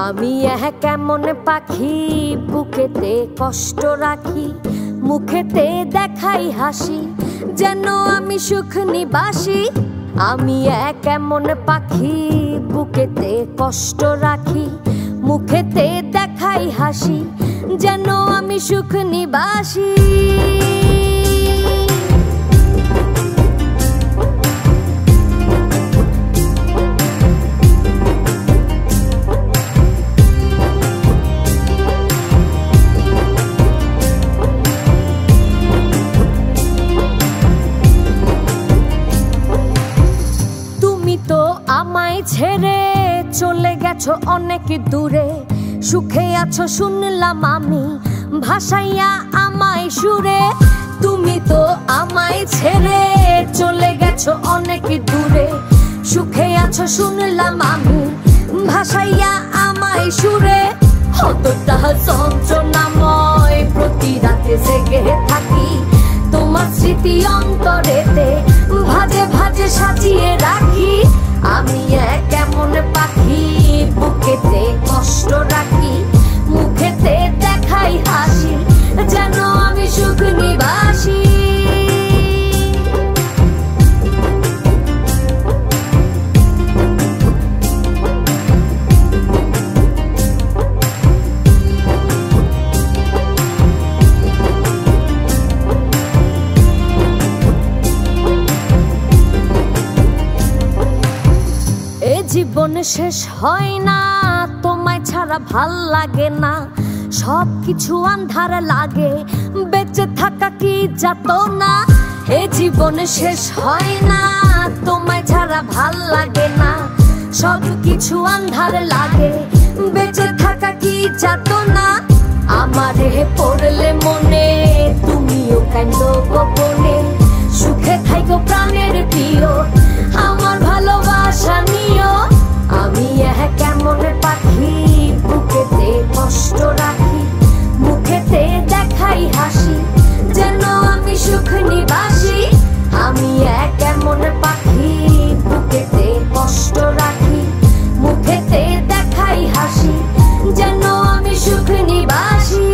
আমি কেমন পাখি বুকেতে কষ্ট রাখি, মুখেতে দেখাই হাসি, যেন আমি সুখ নিবাসী। আমি কেমন পাখি বুকেতে কষ্ট রাখি, মুখেতে দেখাই হাসি, যেন আমি সুখ নিবাসী। আমায় ছেড়ে চলে গেছো অনেক দূরে, সুখে আছো শুনলাম আমি, ভাসাইয়া আমায় সুরে। তুমি তো আমায় ছেড়ে চলে গেছো অনেক দূরে, সুখে আছো শুনলাম আমি, ভাসাইয়া আমায় সুরে। কতটা যন্ত্রণাময় প্রতি রাতে জেগে থাকি, তোমার স্মৃতি অন্তরেতে ভাজে ভাজে সাজিয়ে রাখি। আমি কেমন পাখি বুকেতে কষ্ট রাখি, মুখেতে দেখাই হাসি, যেন আমি সুখ নিবাসী। জীবন শেষ হয় না, তোমায় ছাড়া ভাল লাগে না, সব কিছু আন্ধার লাগে, বেঁচে থাকা কি যাতনা। এ জীবন শেষ হয় না, তোমায় ছাড়া ভাল লাগে না, সব কিছু আন্ধার লাগে, বেঁচে থাকা কি যাতনা। আমারে পড়লে মনে তুমিও কাঁদো গোপনে, সুখে থাইকো প্রাণের প্রিয়, আমার ভালোবাসা নিও। আমি কেমন পাখি বুকেতে কষ্ট রাখি, মুখেতে দেখাই হাসি, যেন আমি সুখ নিবাসী। আমি কেমন পাখি বুকেতে কষ্ট রাখি, মুখেতে দেখাই হাসি, যেন আমি সুখ নিবাসী।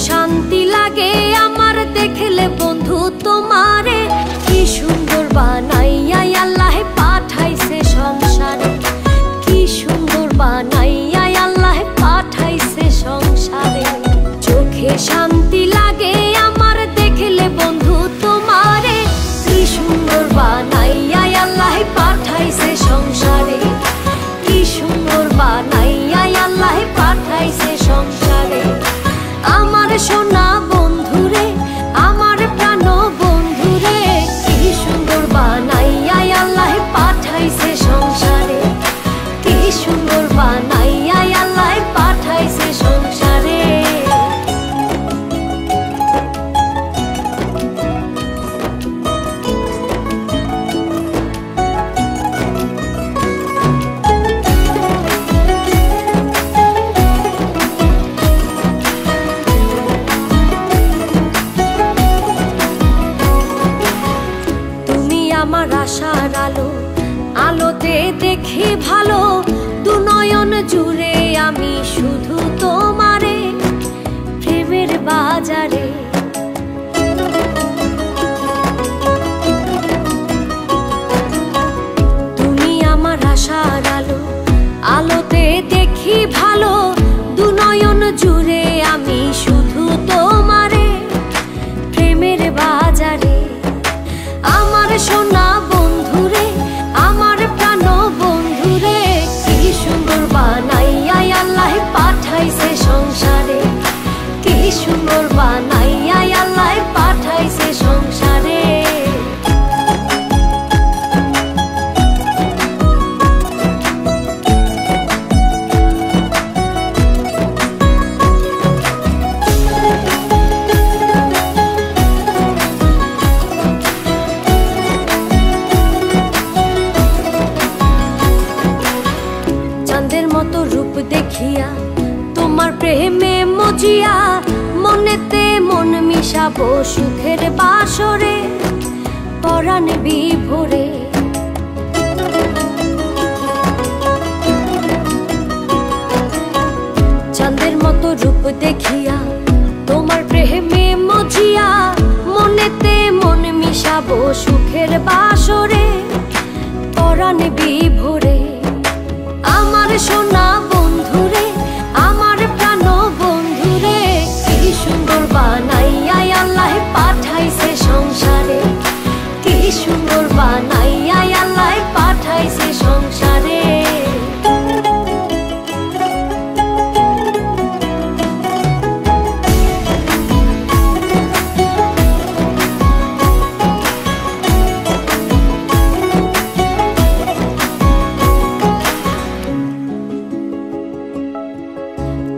শান্তি লাগে আমার দেখলে বন্ধু তোমারে, কি সুন্দর বানাইয়া আল্লাহ পাঠাইছে সংসারে, কি সুন্দর বানাইয়া আল্লাহ পাঠাইছে সংসারে। চোখে শান্তি লাগে আমার দেখলে বন্ধু তোমারে, কি সুন্দর বানাইয়া আল্লাহ পাঠাইছে সংসারে, কি সুন্দর বানাইয়া আল্লাহ পাঠাইছে সংসারে। আমার সোনা বন্ধুরে, আমার প্রাণ বন্ধুরে, কি সুন্দর বানাইয়া আল্লাহ পাঠাইছে সংসারে, কি সুন্দর বানাইয়া আল্লাহ পাঠাইছে সংসারে। আমার আশার আলো, আলোতে দেখি ভালো, দু নয়ন জুড়ে আমি শুধু তোমারে, প্রেমের বাজারে। তুমি আমার আশার আলো, আলোতে দেখি ভালো, দু নয়ন জুড়ে আমি শুধু তোমারে, প্রেমের বাজারে। আমার সোনা বন্ধুরে, আমার প্রাণ বন্ধুরে, কি সুন্দর বানাইয়া আল্লাহ পাঠাইছে সংসারে, কি সুন্দর বানাইয়া দেখিয়া তোমার প্রেমে মজিয়া মনেতে মন মিশাবো সুখের বাসরে পরাণ বিভোরে। চাঁদের মতো রূপ দেখিয়া তোমার প্রেমে মজিয়া মনেতে মন মিশাবো সুখের বাসরে পরাণ বিভোরে। আমার সোনা বন্ধুরে আমার প্রাণ বন্ধুরে কি সুন্দর বানাইয়া আল্লাহ পাঠাইছে সংসারে, কি সুন্দর বানাইয়া আল্লাহ পাঠাইছে সংসারে।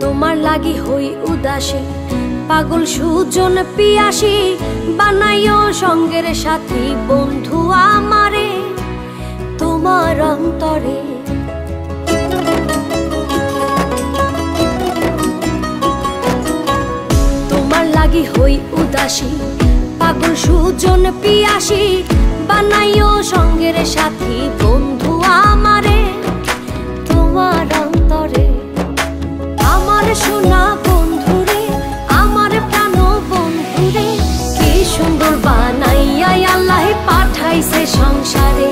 তোমার লাগি হই উদাসী পাগল সুজন পিয়াসী বানাইও সঙ্গের সাথী বন্ধু আমারে তোমার অন্তরে। তোমার লাগি হই উদাসী পাগল সুজন পিয়াসী বানাইও সঙ্গের সাথী বন্ধু আমারে তোমার অন্তরে। আমার সোনা বন্ধুরে আমার প্রাণ বন্ধুরে কি সুন্দর বানাইয়া আল্লাহ পাঠাইছে সংসারে,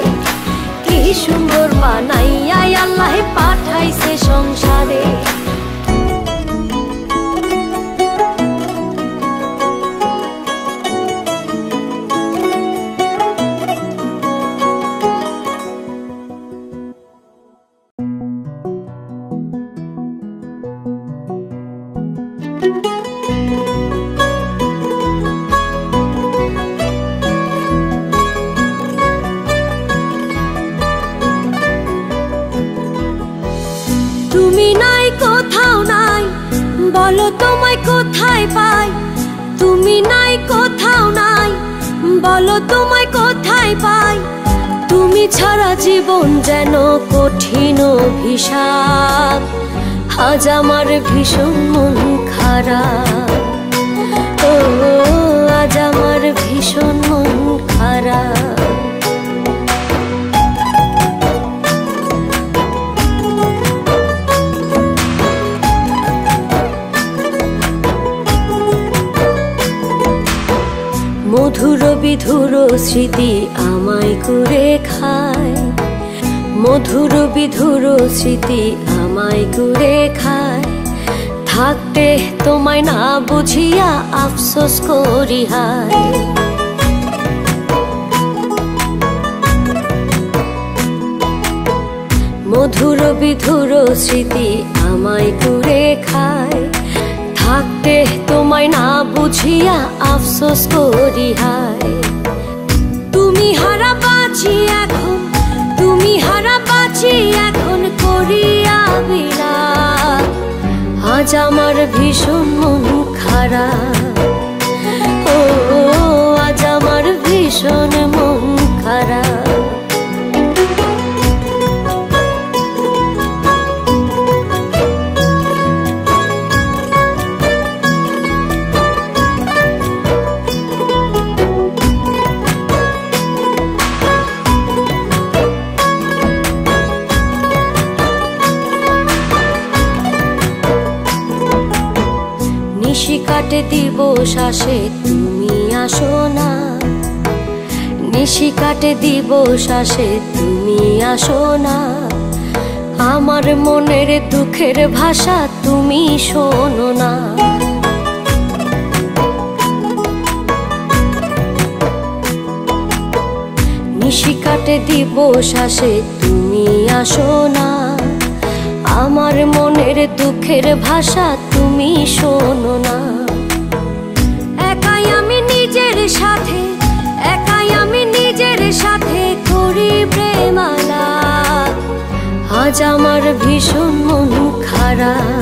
কি সুন্দর বানাইয়া আল্লাহ পাঠাইছে সংসারে। তুমি নাই কোথাও নাই বলো তোমায় কোথায় পাই, তুমি নাই কোথাও নাই বলো তোমায় কোথায় পাই। তুমি ছাড়া জীবন যেন কঠিন অভিশাপ, আজ আমার ভীষণ মন খারাপ, ও আজ আমার ভীষণ মন খারাপ। মধুর বিধুর স্মৃতি আমায় কুড়ে খায়, মধুর বিধুর স্মৃতি আমায় কুড়ে খায়। থাকতে তোমায় না বুঝিয়া আফসোস করি হায়। মধুর বিধুর স্মৃতি আমায় কুড়ে খায়। থাকতে তোমায় না বুঝিয়া আফসোস করি হায়। তুমি হারা বাঁচি এখন, তুমি হারা বাঁচি এখন করিয়া বিলাপ, আজ আমার ভীষণ মন খারাপ, ও আজ আমার ভীষণ মন খারাপ। নিশি কাটে দিবস আসে তুমি আসো না, নিশি কাটে দিবস আসে তুমি আসো না। আমার মনের দুঃখের ভাষা তুমি শোনো না। নিশি কাটে দিবস আসে তুমি আসো না। আমার মনের দুঃখের ভাষা তুমি শোনো না। একাই আমি নিজের সাথে, একাই আমি নিজের সাথে করি প্রেমালাপ, আজ আমার ভীষণ মন খারাপ,